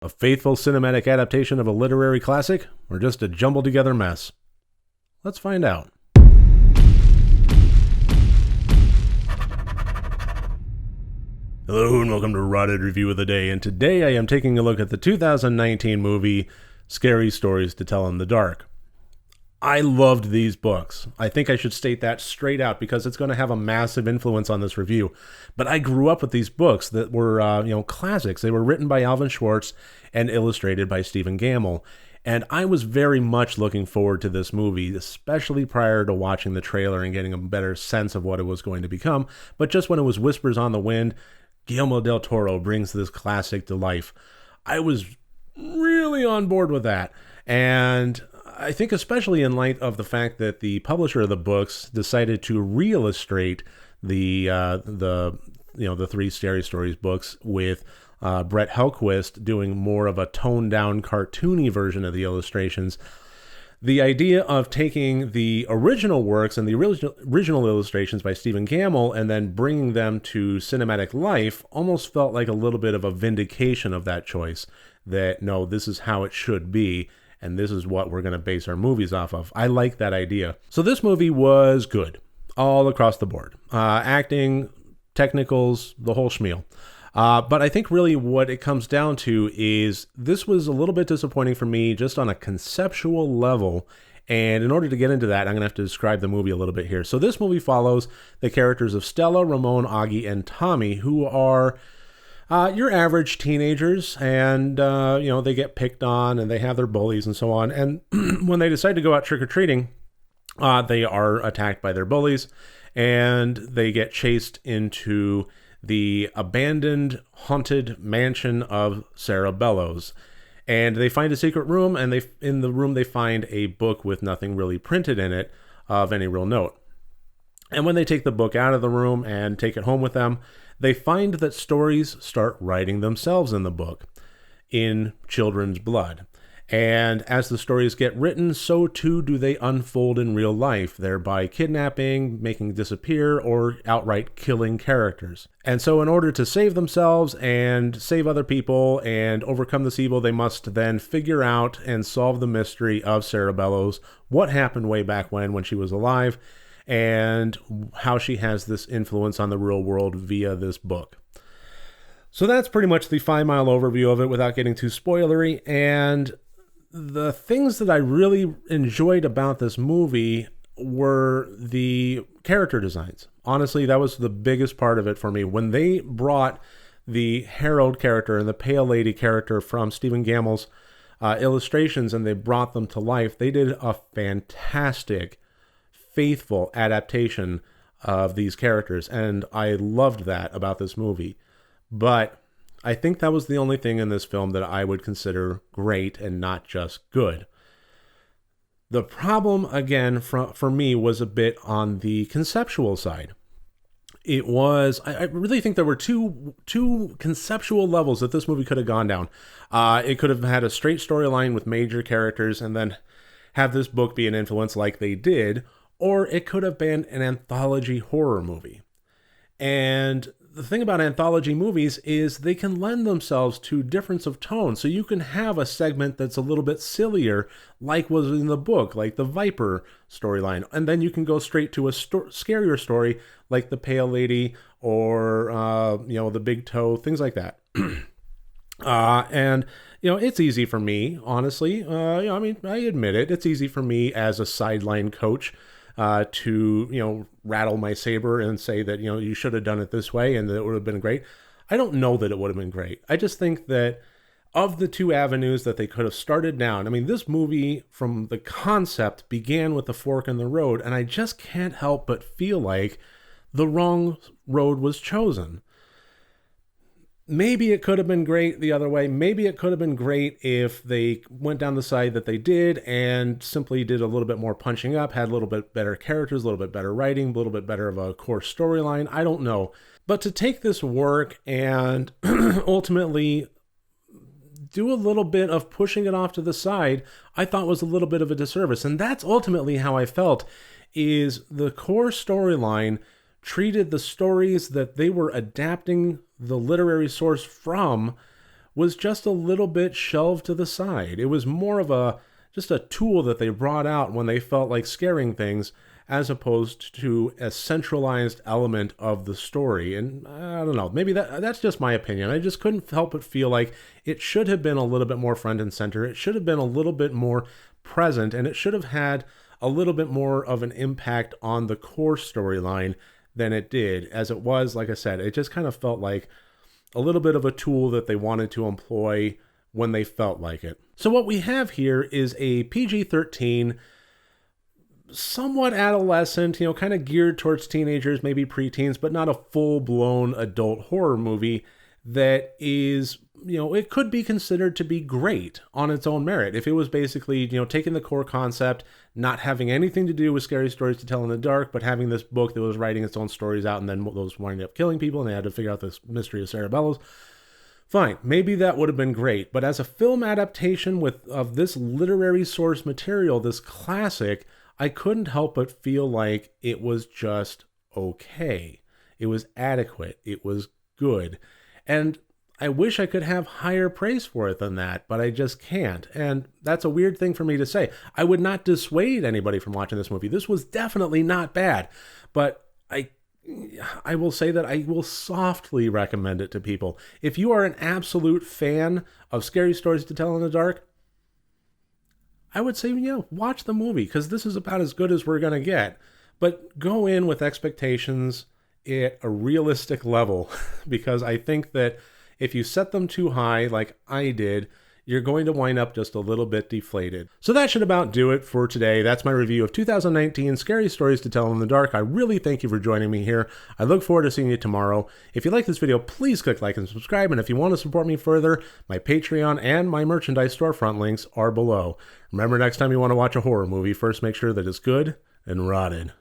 A faithful cinematic adaptation of a literary classic, or just a jumbled together mess? Let's find out. Hello and welcome to Rotted Review of the Day, and today I am taking a look at the 2019 movie Scary Stories to Tell in the Dark. I loved these books. I think I should state that straight out because it's going to have a massive influence on this review. But I grew up with these books that were, classics. They were written by Alvin Schwartz and illustrated by Stephen Gammell. And I was very much looking forward to this movie, especially prior to watching the trailer and getting a better sense of what it was going to become. But just when it was whispers on the wind, Guillermo del Toro brings this classic to life. I was really on board with that. And I think especially in light of the fact that the publisher of the books decided to re-illustrate the three Scary Stories books with Brett Helquist doing more of a toned-down, cartoony version of the illustrations. The idea of taking the original works and the original illustrations by Stephen Gammell and then bringing them to cinematic life almost felt like a little bit of a vindication of that choice. That, no, this is how it should be, and this is what we're going to base our movies off of. I like that idea. So this movie was good all across the board. Acting, technicals, the whole schmeal. But I think really what it comes down to is this was a little bit disappointing for me just on a conceptual level. And in order to get into that, I'm going to have to describe the movie a little bit here. So this movie follows the characters of Stella, Ramon, Augie, and Tommy, who are your average teenagers, and they get picked on and they have their bullies and so on. And when they decide to go out trick-or-treating, they are attacked by their bullies and they get chased into the abandoned haunted mansion of Sarah Bellows. And they find a secret room, and in the room they find a book with nothing really printed in it of any real note. And when they take the book out of the room and take it home with them, they find that stories start writing themselves in the book in children's blood. And as the stories get written, so too do they unfold in real life, thereby kidnapping, making disappear, or outright killing characters. And so in order to save themselves and save other people and overcome this evil, they must then figure out and solve the mystery of Sarah Bellows, what happened way back when she was alive, and how she has this influence on the real world via this book. So that's pretty much the 5-mile overview of it without getting too spoilery. And the things that I really enjoyed about this movie were the character designs. Honestly, that was the biggest part of it for me. When they brought the Harold character and the Pale Lady character from Stephen Gammell's illustrations and they brought them to life, they did a fantastic, faithful adaptation of these characters, and I loved that about this movie. But I think that was the only thing in this film that I would consider great and not just good. The problem, again, for me, was a bit on the conceptual side. It was, I really think there were two conceptual levels that this movie could have gone down. It could have had a straight storyline with major characters and then have this book be an influence like they did, or it could have been an anthology horror movie. And the thing about anthology movies is they can lend themselves to difference of tone. So you can have a segment that's a little bit sillier, like was in the book, like the Viper storyline. And then you can go straight to a scarier story, like the Pale Lady or, the Big Toe, things like that. It's easy for me, honestly. I admit it. It's easy for me as a sideline coach to rattle my saber and say that, you should have done it this way and that it would have been great. I don't know that it would have been great. I just think that of the two avenues that they could have started down, this movie from the concept began with the fork in the road, and I just can't help but feel like the wrong road was chosen. Maybe it could have been great the other way. Maybe it could have been great if they went down the side that they did and simply did a little bit more punching up, had a little bit better characters, a little bit better writing, a little bit better of a core storyline. I don't know. But to take this work and ultimately do a little bit of pushing it off to the side, I thought was a little bit of a disservice. And that's ultimately how I felt, is the core storyline treated the stories that they were adapting the literary source from was just a little bit shelved to the side. It was more of just a tool that they brought out when they felt like scaring things, as opposed to a centralized element of the story. And I don't know, maybe that's just my opinion. I just couldn't help but feel like it should have been a little bit more front and center. It should have been a little bit more present, and it should have had a little bit more of an impact on the core storyline than it did. As it was, like I said, it just kind of felt like a little bit of a tool that they wanted to employ when they felt like it. So what we have here is a PG-13, somewhat adolescent, kind of geared towards teenagers, maybe preteens, but not a full-blown adult horror movie that is, it could be considered to be great on its own merit. If it was basically, taking the core concept, not having anything to do with Scary Stories to Tell in the Dark, but having this book that was writing its own stories out, and then those winding up killing people, and they had to figure out this mystery of Sarah Bellows. Fine, maybe that would have been great, but as a film adaptation of this literary source material, this classic, I couldn't help but feel like it was just okay. It was adequate. It was good. And I wish I could have higher praise for it than that, but I just can't. And that's a weird thing for me to say. I would not dissuade anybody from watching this movie. This was definitely not bad, but I will say that I will softly recommend it to people. If you are an absolute fan of Scary Stories to Tell in the Dark, I would say, watch the movie, because this is about as good as we're going to get. But go in with expectations at a realistic level, because I think that if you set them too high, like I did, you're going to wind up just a little bit deflated. So that should about do it for today. That's my review of 2019 Scary Stories to Tell in the Dark. I really thank you for joining me here. I look forward to seeing you tomorrow. If you like this video, please click like and subscribe. And if you want to support me further, my Patreon and my merchandise storefront links are below. Remember, next time you want to watch a horror movie, first make sure that it's good and rotted.